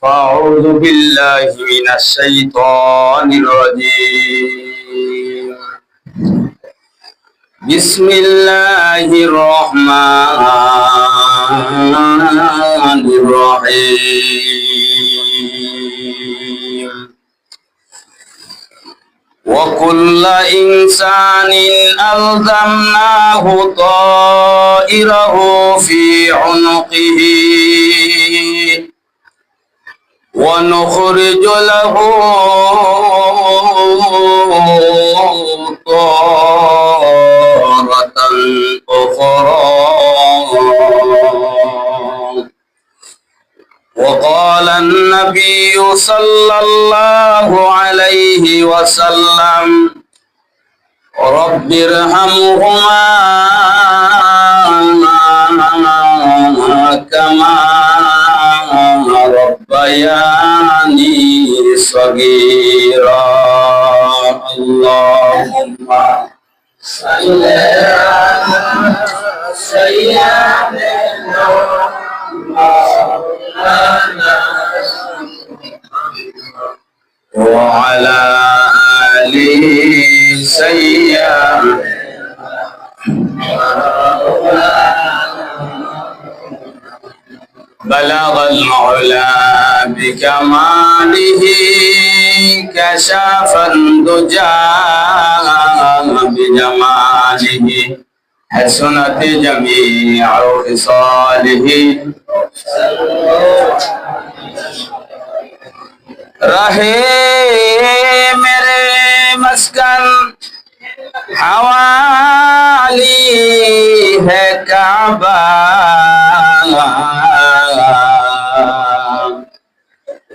فأعوذ بالله من الشيطان الرجيم. بسم الله الرحمن الرحيم. وكل إنسان ألزمناه طائره في عنقه ونخرج له طارة أخرى. وقال النبي صلى الله عليه وسلم رب ارحمهما كما ربياني صغيرا. اللهم صل على سيدنا وعلى آله سيدنا. بلغ العلا بكماله كشف الدجى بجماله حسنت جميع خصاله. रहे मेरे मस्कन हवाली है काबा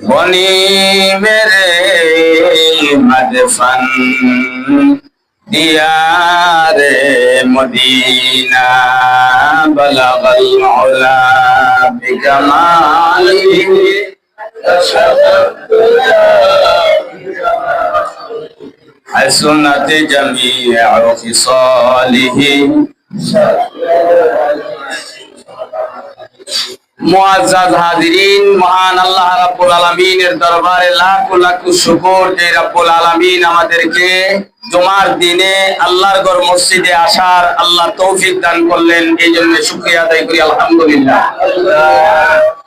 बनी मेरे मदफन दियारे मदीना. बलगल मौला बिकमालिही हसनत जमीअ खिसालिही. মুআজ্জাজ হাজিরিন, মহান আল্লাহ রাব্বুল আলামিনের দরবারে লাখ লাখ শুকর যে রাব্বুল আলামিন আমাদেরকে জুমার দিনে আল্লাহর ঘর মসজিদে আসার আল্লাহ তৌফিক দান করলেন। এই জন্য শুকরিয়া আদায় করি আলহামদুলিল্লাহ।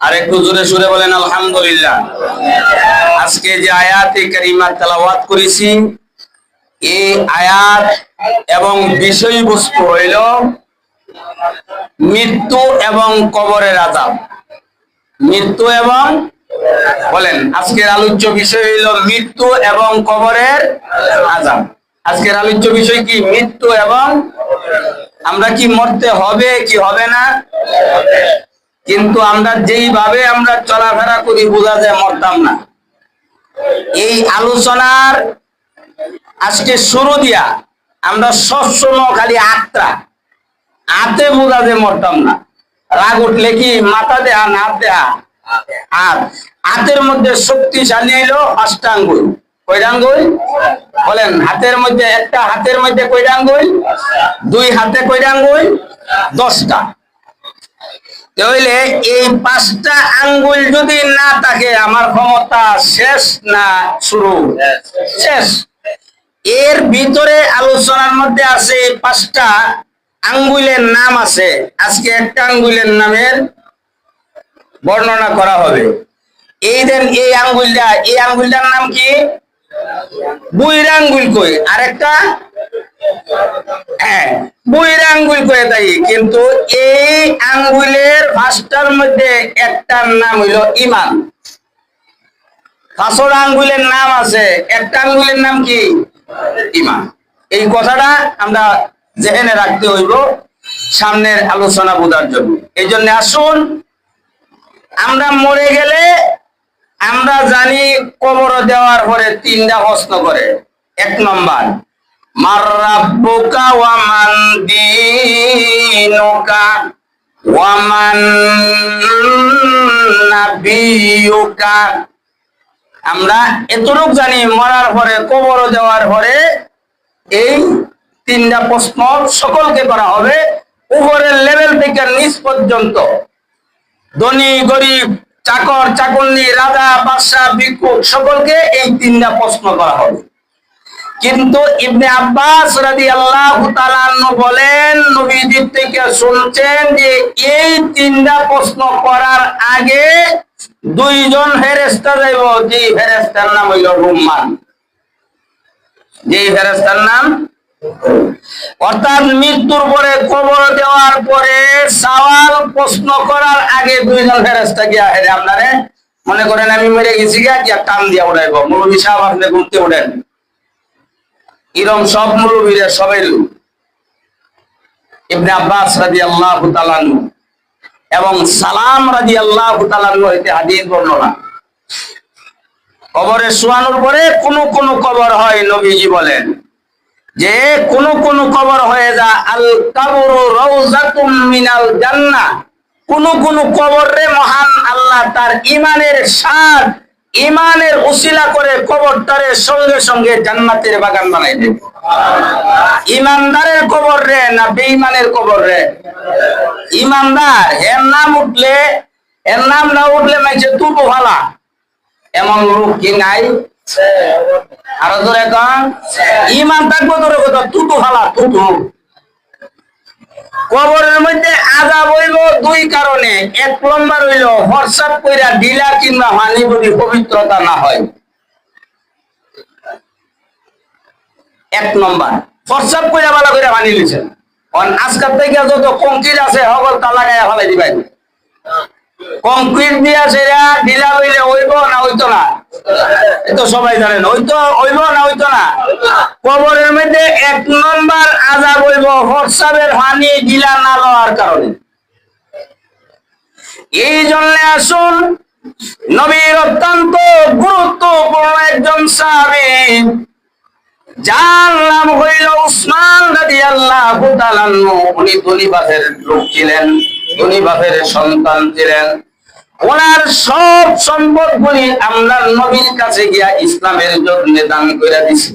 আর একটু জোরে সুরে বলেন আলহামদুলিল্লাহ। আজকে যে আয়াতে কারিমা তেলাওয়াত করেছি, এই আয়াত এবং বিষয়বস্তু হইল মৃত্যু এবং কবরের আযাব। মৃত্যু এবং বলেন, আজকের আলোচ্য বিষয় হইল মৃত্যু এবং কবরের আযাব। আজকের আলোচ্য বিষয় কি? মৃত্যু এবং আমরা কি মরতে হবে কি হবে না? কিন্তু আমরা যেইভাবে আমরা চলাফেরা করি বোঝা যায় মরতাম না। এই আলোচনার আজকে শুরু দিয়া আমরা সবসময় খালি আতে বোঝা যে মরতাম না। রাগ উঠলে কি মাথা দেয়া না দেয়া? হাতের মধ্যে শক্তিশালী হইল 5টা আঙ্গুল। কয়টা আঙ্গুল বলেন? হাতের মধ্যে একটা হাতের মধ্যে কয়টা আঙ্গুল? 2 হাতে কয়টা আঙ্গুল? 10টা। তাহলে এই 5টা আঙ্গুল যদি না থাকে আমার ক্ষমতা শেষ না শুরু? শেষ। এর ভিতরে আলোচনার মধ্যে আছে 5টা আঙ্গুলের নাম আছে। আজকে একটা আঙ্গুলের নামের বর্ণনা করা হবে। এই আঙ্গুলটার নাম কি? বুইরা আঙ্গুল কই, আরেকটা বুইরা আঙ্গুল কয়ে তাই। কিন্তু এই আঙ্গুলের 5টার মধ্যে একটার নাম হইল ঈমান। 5টা আঙ্গুলের নাম আছে, একটা আঙ্গুলের নাম কি? ঈমান। এই কথাটা আমরা জেহেনে রাখতে হইব সামনের আলোচনা বোঝার জন্য। এই জন্য আসুন, আমরা মরে গেলে আমরা জানি কবর দেওয়ার পরে 3টা প্রশ্ন করে। 1 নম্বর, মার রাব্বুকা ওয়া মান দীনুকা ওয়া মান নাবিয়ুকা। আমরা এতটুক জানি মরার পরে কবর দেওয়ার পরে এই 3টা প্রশ্ন সকলকে করা হবে, উপরের লেভেল থেকে নিচ পর্যন্ত, ধনী গরিব চাকর চাকরনি, রাজা বাদশাহ ভিক্ষুক সকলকে এই তিনটা প্রশ্ন করা হবে। কিন্তু ইবনে আব্বাস রাদিয়াল্লাহু তাআলা আনহু বলেন, নবীজির থেকে শুনছেন যে এই তিনটা প্রশ্ন করার আগে দুইজন ফেরেশতা যাইব, যে ফেরেশতার নাম হইল রুম্মান। যে ফেরেশতার নাম, অর্থাৎ মৃত্যুর পরে কবর দেওয়ার পরে সওয়াল প্রশ্ন করার আগে দুইজন ফেরেশতা গিয়া হেরে আপনারে মনে করেন আমি মরে গেছি গিয়া টান দিয়া উঠাইব, মৌলভী সাহেব আপনি ঘুরতে উঠেন, এরকম সব মুরব্বীরা সবাই লোক। ইবনে আব্বাস রাদিয়াল্লাহু তাআলা আনহু এবং সালাম রাদিয়াল্লাহু তাআলা আনহু হইতে হাদিস বর্ণনা। কবরে শোয়ানোর পরে কোন কোন কবর হয়, নবীজি বলেন যে কোন কোন কবর হয়ে যা আল কাবরু রাউযাতুম মিনাল জান্নাহ, কোন কোন কবরে মহান আল্লাহ তার ঈমানের স্বাদ, ঈমানের উসিলা করে কবরটারে সঙ্গে সঙ্গে জান্নাতের বাগান বানাই দেবে। ঈমানদারের কবর রে না বেঈমানের কবর রে? ঈমানদার, এর নাম উঠলে, এর নাম না উঠলে মাইছে তুতু ফালা, এমন লোক কি নাই? আরো ধরে কন, ঈমান থাকবো ধরে কথা তুতু ফালা, তুতু। কবরের মধ্যে আযাব হইল দুই কারণে, এক নম্বর হইল হরসাব কইরা ঢিলা কিংবা পানি যদি পবিত্রতা না হয়। এক নম্বর হরসাব কইরা ভালো করে পানি লিছেন, আজকাল থেকে যত কংক্রিট আছে সকল তা লাগাইয়া ফেলাই দিবেন। কংক্রিট দিয়া সেরা ঢিলা হইলে হইব না হইতো না? এতো সবাই জানেন, হইতো হইব না হইতো না? কবরের মধ্যে এক নম্বর আযাব হইব হরসাবের পানি ঢিলা না লওয়ার কারণে। এই জন্য আসুন, নবীর অত্যন্ত গুরুত্বপূর্ণ একজন সাহাবী যার নাম হইল উসমান রাদিয়াল্লাহু তাআলা আনহু, উনি ধনী বাপের লোক ছিলেন, ধনী বাপের সন্তান ছিলেন। ওনার সব সম্পদ গুলি আমরা নবীর কাছে গিয়া ইসলামের জন্য দান করে দিছি,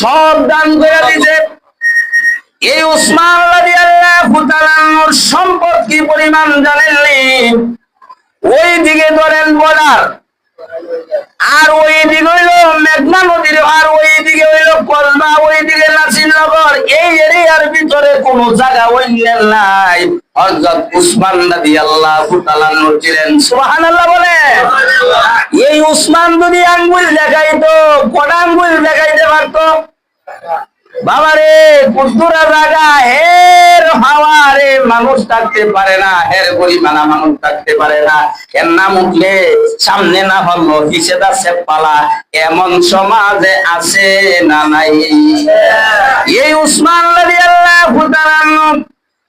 সব দান করে দিছে। এই উসমান রাদিয়াল্লাহু তাআলা আনহুর সম্পদ কি পরিমাণ জানেননি? ওই দিকে ধরেন বর্ডার, আর ওই দিকে হইল মেঘনা নদীর, আর ওই দিকে হইল কসবা, ওই দিকে নাসিরনগর। এই এরিয়ার ভিতরে কোন জায়গা অন্যের নাই, হযরত উসমান রাদিয়াল্লাহু তাআলা আনহু ছিলেন। সুবহানাল্লাহ বলে। এই উসমান যদি আঙ্গুল দেখাইতো, কটা আঙ্গুল দেখাইতে পারতো? বাবারে কুতুরা জায়গা, হের হাওয়ারে মানুষ থাকতে পারে না, হের গরিমানা মানুষ থাকতে পারে না। এর নাম উঠলে সামনে না হলো পিছেদা সেপালা, এমন সমাজে আছে না নাই? এই উসমান রাদিয়াল্লাহু তাআলা আনহু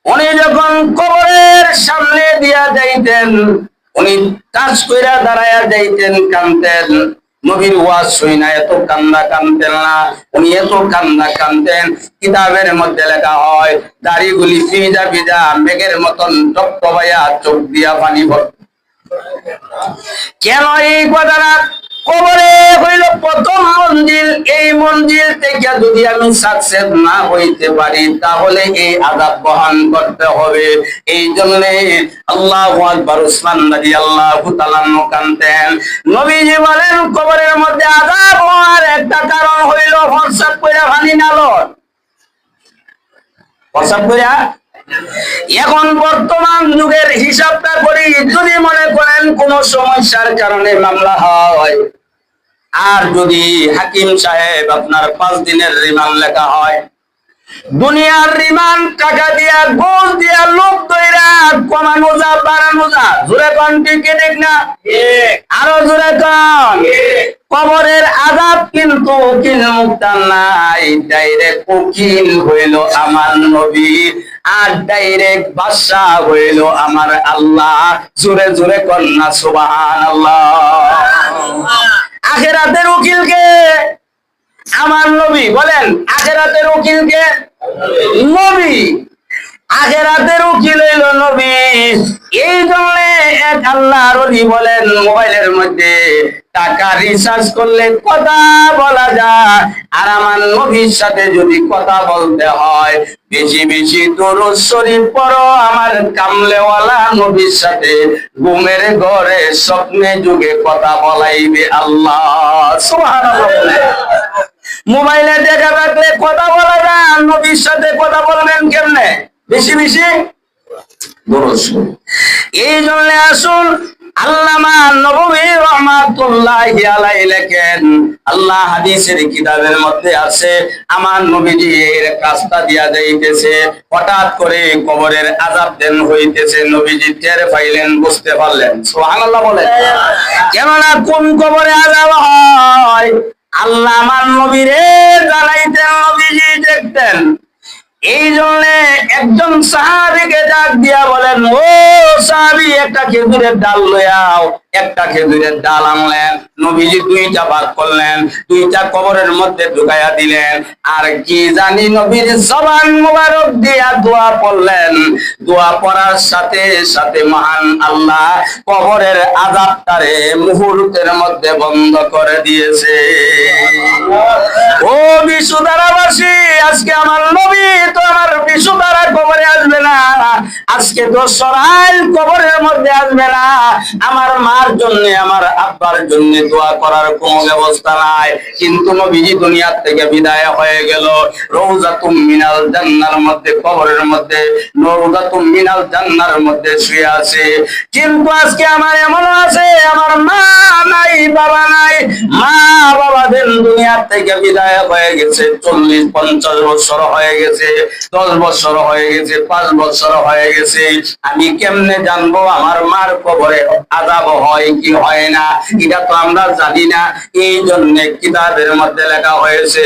উনি যখন কবরের সামনে দিয়া যাইতেন, উনি কাজ কইরা দাঁড়ায়া যাইতেন, কাঁদতেন। নবীর ওয়াজ শুই না এত কান্না কানতেন না, উনি এত কান্না কানতেন। কিতাবের মধ্যে লেখা হয় দাড়িগুলি ভিজা ভিজা মেঘের মতন টপটপাইয়া চোখ দিয়া পানি ভর্তি। কেন এই কথাটা? কবরে হইল প্রথম মঞ্জিল, এই মঞ্জিল থেকে যদি আমি সাকসেস না হইতে পারি তাহলে এই আযাব বহন করতে হবে। এই জন্য আল্লাহু আকবার, উসমান রাদিয়াল্লাহু তাআলা আনহু কাঁদতেন। নবীজি বলেন কবরের মধ্যে আযাব হওয়ার একটা কারণ হইল হরসাব কইরা পানি না লয়, হরসাব কইরা। এখন বর্তমান যুগের হিসাবটা করি, যদি মনে করেন কোন সমস্যার কারণে মামলা হয়, আর যদি হাকিম সাহেব আপনার 5 দিনের রিমান্ড লেখা হয়, দুনিয়ার রিমান্ড টাকা দিয়া ঘুষ দিয়া লোক দইরা কমানো যা বাড়ানো যা, জোরে কোন ঠিক ঠিক না? আরো জোরে কোন। কবরের আযাব কিন্তু উকিল মুক্তা নাই, ডাইরেক্ট উকিল হইল আমার নবী, আর ডাইরেক্ট বাদশা হইল আমার আল্লাহ। জোরে জোরে কোন না সুবহানাল্লাহ। আখিরাতের উকিলকে আমার নবী বলেন, আখিরাতের উকিলকে নবী, আখিরাতের উকিল হইল নবী। এই জন্য এক আল্লাহর ওলি বলেন, মোবাইলের মধ্যে টাকা রিচার্জ করলে কথা বলা যায়, আর আমার নবীর সাথে যদি কথা বলতে হয় বেশি বেশি দরুদ শরীফ পড়ো আমার কামলেওয়ালা নবীর সাথে ঘুমের ঘরে স্বপ্নে যুগে কথা বলাইবে আল্লাহ। সুবহানাল্লাহ। মোবাইলে দেখা থাকলে কথা বলা যায়, নবীর সাথে কথা বলবেন কেমনে? বেশি বেশি দরুদ শরীফ। এই জন্য আসুন আল্লামা নববী রাহমাতুল্লাহি আলাইহি লেখেন, আল্লাহ হাদিসের কিতাবের মধ্যে আছে, আমার নবীজি এর কাজটা দিয়া যাইতেছে, হঠাৎ করে কবরের আযাব দেন হইতেছে, নবীজি টের পাইলেন, বুঝতে পারলেন। সুবহানাল্লাহ বলেন। কেননা কোন কবরে আযাব হয় আল্লাহ আমার নবীরে জানাইতেন, নবীজি দেখতেন। এই জন্য একজন সাহাবীকে ডাক দিয়া বলেন, ও সাহাবী, একটা খেজুরের ডাল লয়াও। একটা খেজুরের ডাল আনলেন, নবীজি দুইটা ভাগ করলেন, দুইটা কবরের মধ্যে ঢুকাইয়া দিলেন, আর কি জানি নবীর জবান মুবারক দিয়া দোয়া পড়লেন। দোয়া পড়ার সাথে সাথে মহান আল্লাহ কবরের আযাবটারে মুহূর্তের মধ্যে বন্ধ করে দিয়েছে। ও বিশুদারাবাসী, আজকে আমার নবী তো আমার বিশুদারা কবরে আসবে না, আজকে তো সরাইল কবরের মধ্যে আসবে না। আমার মার জন্য, আমার আব্বার জন্য দোয়া করার কোনো ব্যবস্থা নাই। কিন্তু নবীজি দুনিয়া থেকে বিদায় হয়ে গেল, রওজাতুম মিনাল জান্নার মধ্যে, কবরের মধ্যে রওজাতুম মিনাল জান্নার মধ্যে শুয়ে আছে। কিন্তু আজকে আমার এমন আছে, আমার মা নাই, বাবা নাই। মা বাবাদের দুনিয়া থেকে বিদায় হয়ে গেছে, 40-50 বছর হয়ে গেছে, 10 বছর হয়ে গেছে, 5 বছর হয়ে গেছে। আমি কেমনে জানবো আমার মার কবরে আযাব হয় কি হয় না? এটা তো আমরা জানি না। এই জন্য কিতাবের মধ্যে লেখা হয়েছে,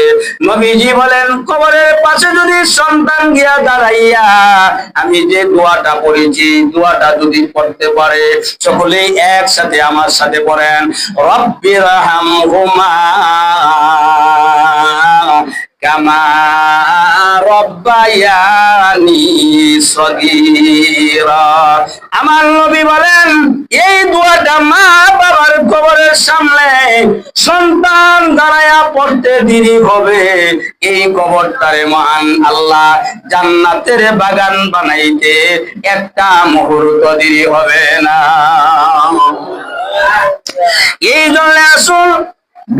নবীজি বলেন, কবরের পাশে যদি সন্তান গিয়া দাঁড়াইয়া আমি যে দোয়াটা পড়েছি, দোয়াটা যদি পড়তে পারে, সকলেই একসাথে আমার সাথে পড়েন, রব্বিরহামহুমা কামা রব্বায়ানি সগীরা। আমার নবী বলেন, এই দোয়াটা মা বাবার কবরের সামনে সন্তান দাঁড়ায়া পড়তে দেরি হবে, এই কবরটারে মহান আল্লাহ জান্নাতের বাগান বানাইতে একটা মুহূর্ত দেরি হবে না। এই জন্য আসুন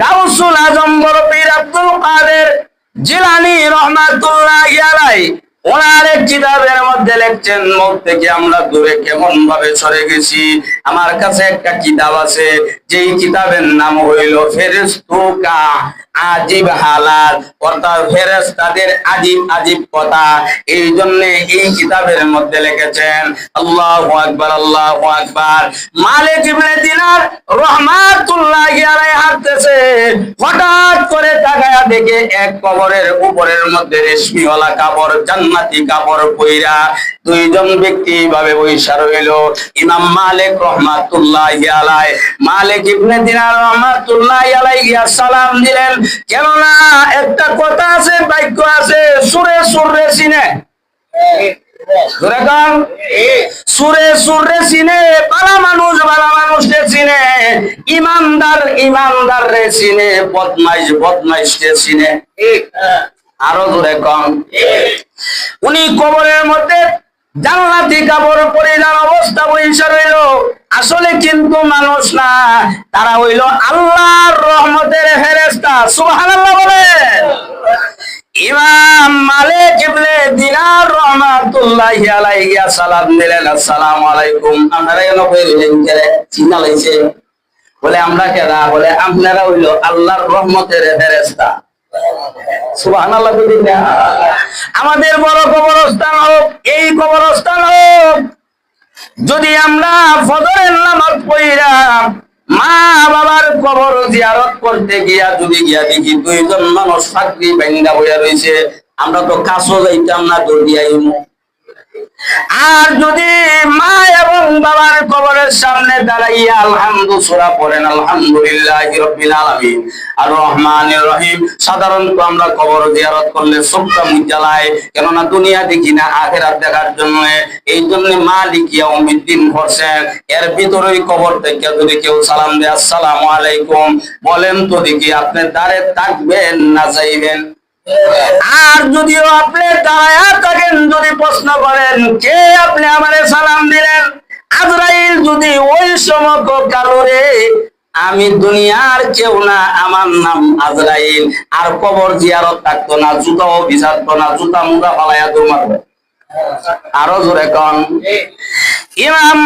গাউসুল আজম বড় পীর আব্দুল কাদের জিলানী রাহমাতুল্লাহি আলাইহি ওনার এক কিতাবের মধ্যে লিখছেন, মত থেকে আমরা দূরে কেমন ভাবে সরে গেছি। আমার কাছে একটা কিতাব আছে, যেই কিতাবের নাম হইল ফেরেশতুকা আজিব হালাত, অর্থাৎ ফেরেশতাদের আজীব আজীব কথা। এই জন্য এই কিতাবের মধ্যে লিখেছেন, আল্লাহু আকবার, আল্লাহু আকবার। মালিক ইবনে দিনার রাহমাতুল্লাহি আলাইহি হাঁটতেছে, হঠাৎ করে তাকায়া দেখে এক কবরের উপরের মধ্যে রেশমিওয়ালা কাপড়, জান্নাতি কাপড় পইরা দুইজন ব্যক্তি ভাবে বৈশা রইল। ইমাম মালিক রাহমাতুল্লাহি আলাইহি, মালিক ইবনে দিনার রাহমাতুল্লাহি আলাইহি গিয়া সালাম দিলেন। কেননা একটা কথা আছে, বাক্য আছে, সুরে সুরে চিনে, সুরে সুরে চিনে, ভালো মানুষ ভালো মানুষকে চিনে, ইমানদার ইমানদার রে চিনে, বদমাইশ বদমাইশ কে চিনে। আরো জোরে কম। উনি কবরের মধ্যে জান্নাতি কাপড় পরিধান অবস্থা বৈশা রইল। আসলে কিন্তু মানুষ না, তারা হইল আল্লাহর রহমতের ফেরেশতা। সুবহানাল্লাহ বলে। ইমাম মালিক ইবনে দিনার রাহমাতুল্লাহি আলাইহি সালাম দিলেন, আসসালামু আলাইকুম। আপনারা কেন কইলেন কে চিনা লাইছে? বলে আমরা কেডা? বলে আপনারা হইল আল্লাহর রহমতের ফেরেশতা। সুবহানাল্লাহ বলেন না? আমাদের বড় কবরস্থান হোক, এই কবরস্থান হোক, যদি আমরা ফজরের নামাজ পড়িরা মা বাবার কবর জিয়ারত করতে গিয়া যদি গিয়া দেখি দুইজন মানুষ ফাঁকরি বাইন্দা বইয়া রয়েছে, আমরা তো কাছেও যাইতাম না, দৌড় দিয়াইমু। আর যদি মা এবং বাবার কবরের সামনে দাঁড়াইয়া আলহামদু সূরা পড়েন, আলহামদুলিল্লাহি রাব্বিল আলামিন আর রহমানির রহিম, সাধারণত আমরা কবর জিয়ারত করলে চোখটা মুজালায়, কেননা দুনিয়া দেখি না, আখিরাত দেখার জন্য। এই জন্য মালিক ইয়াউমিদ্দিন পড়ছেন। এর ভিতরেই কবর থেকে যদি কেউ সালাম দেয় আসসালামু আলাইকুম, বলেন তো দেখি আপনি দাঁড়ে থাকবেন না যাইবেন? আর যদিও আপনি দাঁড়ায়া থাকেন, যদি প্রশ্ন করেন কে আপনি আমারে সালাম দিলেন, আজরাইল যদি ওই সময় কালো রে আমি দুনিয়ার কেউ না, আমার নাম আজরাইল, আর কবর জিয়ারত থাকতো না, জুতাও বিছাতো না, জুতা মুদা ফালাইয়া দৌড় মারবে। আরো জোরে কন। ইমাম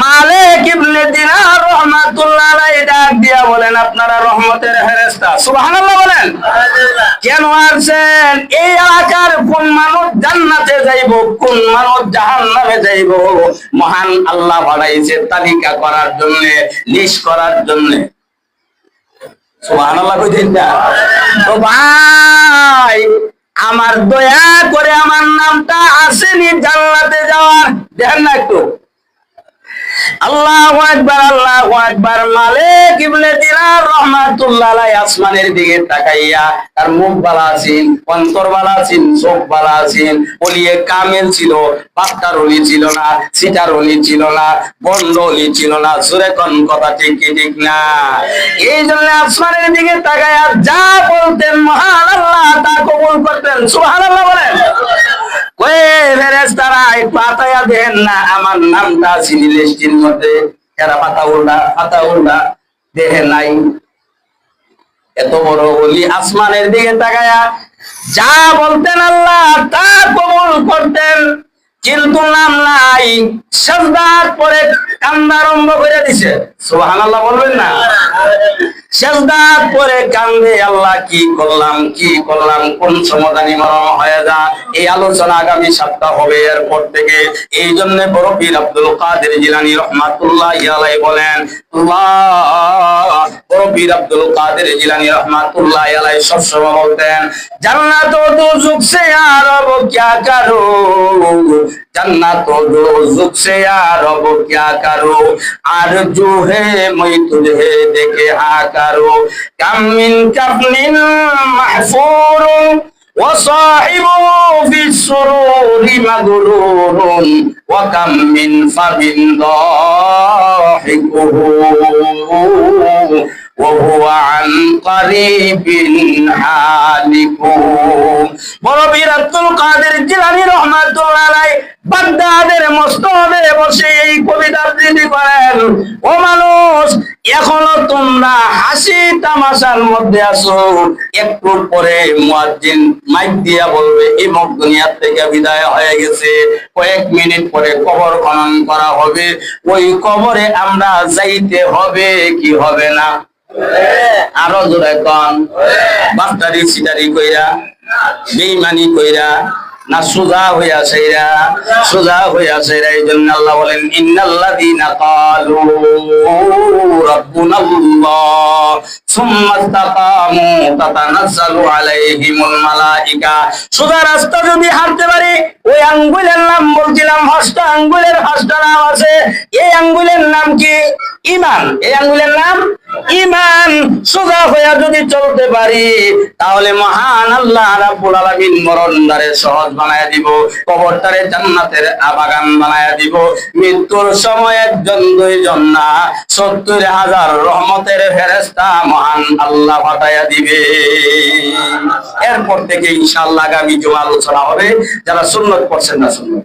মালিক ইবনে দিনার রাহমাতুল্লাহ আলাইহি ডাক দিয়া বলেন, আপনারা রহমতের ফেরেশতা, সুবহানাল্লাহ বলেন। কেন আসছেন? এই এলাকার কোন মানুষ জান্নাতে যাইব, কোন মানুষ জাহান্নামে যাইব, মহান আল্লাহ বানাইছে তালিকা করার জন্য, লিস্ট করার জন্য। সুবহানাল্লাহ কইতেন না? তো ভাই আমার দয়া করে আমার নামটা আসেনি জান্নাতে যাওয়ার, দেখেন না একটু। আল্লাহু আকবার, আল্লাহু আকবার। মালিক ইবনে দিনার রাহমাতুল্লাহ আলাইহি আসমানের দিকে তাকাইয়া, তার মুখ বালা আছেন, অন্তর বালা আছেন, চোখ বালা আছেন, ওলিয়ে কামেল ছিল, বাক্তার ওলি ছিল না, সিটার ওলি ছিল না, বন্ড ওলি ছিল না। জোরে কোন কথা ঠিক কি ঠিক না? এই জন্য আসমানের দিকে তাকাইয়া যা বলতেন মহান আল্লাহ তা কবুল করতেন। সুবহানাল্লাহ বলেন। ওই ফেরেশতারা একটু আতায়া দেন না, আমার নামটা চিনি লিস্টের মধ্যে, এরা পাতা উল্টা দেহে নাই। এত বড় ওলি আসমানের দিকে তাকায়া যা বলতেন আল্লাহ তা কবুল করতেন, কিন্তু নাম নাই। সাজদার পরে কান্না আরম্ভ করে দিছে। সুবহানাল্লাহ বলবেন না? সাজদার পরে কান্দে, আল্লাহ কি করলাম, কি করলাম, কোন সমাধানী মরণ হয়ে যা। এই আলোচনা আগামী সপ্তাহ হবে এরপর থেকে। এই জন্য বড় পীর আব্দুল কাদের জিলানী রাহমাতুল্লাহি আলাইহি বলেন, বড় পীর আব্দুল কাদের জিলানী রাহমাতুল্লাহি আলাইহি সবসময় বলতেন, জান্নাত ও দোজখ সে আর রব क्या करो, जन्नत और दोज़ख से यार रब क्या करो, आरज़ू है मैं तुझे देखे हाँ करो, कम मिन कफनिन महफूर وصاحبه في السرور مغرور وكم من فم ضاحكه وهو عن قريب حالك। বড় পীর আব্দুল কাদের জিলানী রাহমাতুল্লাহ আলাইহি বাগদাদের মসনদে বসে এই কবিতা আবৃত্তি করেন, ও মানুষ এখনো তোমরা হাসি তামাশার মধ্যে আছো, একটু পরে মুয়াজ্জিন মাইক দিয়া বলবে ইমাম দুনিয়া থেকে বিদায় হয়ে গেছে, কয়েক মিনিট পরে কবর খনন করা হবে, ওই কবরে আমরা যাইতে হবে কি হবে না? আরো জোরে কন। বাস্তারি সিটারি কইরা, বেঈমানি কইরা না সোজা হইয়া সেইরা, সোজা হইয়া সেইরা। এই জন্য আল্লাহ বলেন, ইন্নাল্লাযীনা ক্বালু রাব্বুনাল্লাহ সুম্মা ইসতাকামু তাতানাজ্জালু আলাইহিমুল মালাইকা। সোজা রাস্তা যদি হাঁটতে পারি, ওই আঙ্গুলের নাম বলছিলাম, হস্তা আঙ্গুলের হস্তা নাম আছে, এই আঙ্গুলের নাম কি? ঈমান। এই আঙ্গুলের নাম ঈমান। সোজা হইয়া যদি চলতে পারি, তাহলে মহান আল্লাহ রাব্বুল আলামিন মরণদারে সহজ বানায়া দিব, কবরটারে জান্নাতের বাগান বানায়া দিব। মৃত্যুর সময় একজন দুইজন না, ৭০,০০০ রহমতের ফেরেশতা মহান আল্লাহ পাঠায়া দিবে। এরপর থেকে ইনশাআল্লাহ আগামী জুমা আলোচনা হবে। যারা সুন্নত পড়ছেন না সুন্নত